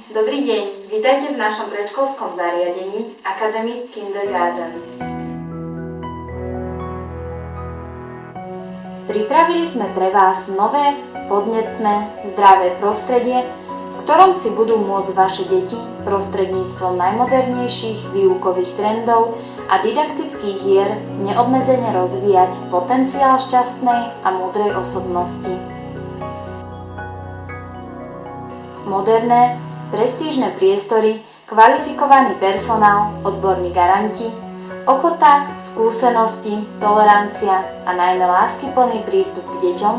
Dobrý deň, vítajte v našom predškolskom zariadení Academic Kindergarten. Pripravili sme pre vás nové, podnetné, zdravé prostredie, v ktorom si budú môcť vaše deti prostredníctvom najmodernejších výukových trendov a didaktických hier neobmedzene rozvíjať potenciál šťastnej a múdrej osobnosti. Moderné, prestížne priestory, kvalifikovaný personál, odborní garanti, ochota, skúsenosti, tolerancia a najmä láskyplný prístup k deťom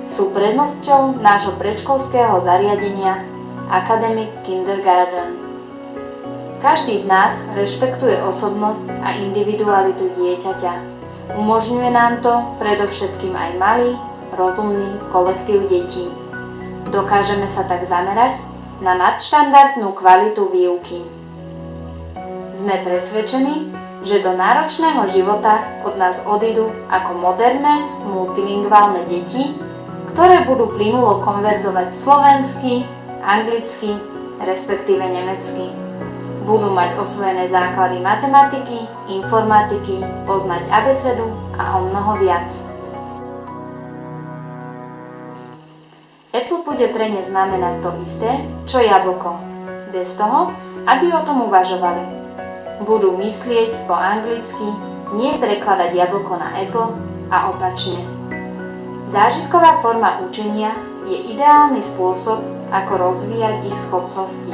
sú prednosťou nášho predškolského zariadenia Academic Kindergarten. Každý z nás rešpektuje osobnosť a individualitu dieťaťa. Umožňuje nám to predovšetkým aj malý, rozumný kolektív detí. Dokážeme sa tak zamerať na nadštandardnú kvalitu výuky. Sme presvedčení, že do náročného života od nás odídu ako moderné, multilingválne deti, ktoré budú plynulo konverzovať slovensky, anglicky, respektíve nemecky. Budú mať osvojené základy matematiky, informatiky, poznať abecedu a omnoho viac. Apple bude pre ne znamenať to isté, čo jablko, bez toho, aby o tom uvažovali. Budú myslieť po anglicky, nie prekladať jablko na Apple a opačne. Zážitková forma učenia je ideálny spôsob, ako rozvíjať ich schopnosti.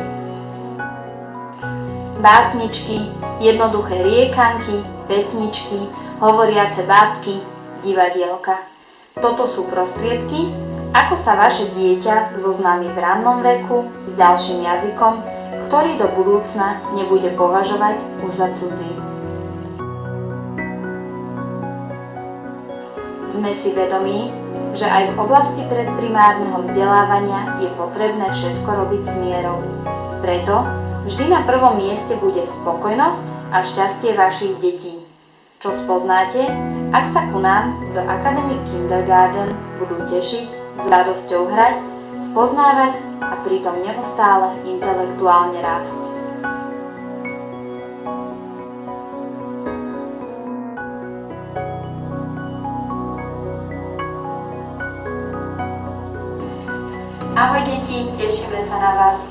Básničky, jednoduché riekanky, pesničky, hovoriace bábky, divadielka. Toto sú prostriedky, ako sa vaše dieťa zoznámi v rannom veku s ďalším jazykom, ktorý do budúcna nebude považovať už za cudzí. Sme si vedomí, že aj v oblasti predprimárneho vzdelávania je potrebné všetko robiť s mierou. Preto vždy na prvom mieste bude spokojnosť a šťastie vašich detí, čo spoznáte, ak sa ku nám do Academic Kindergarten budú tešiť, s radosťou hrať, spoznávať a pritom neustále intelektuálne rásť. Ahoj deti, tešíme sa na vás.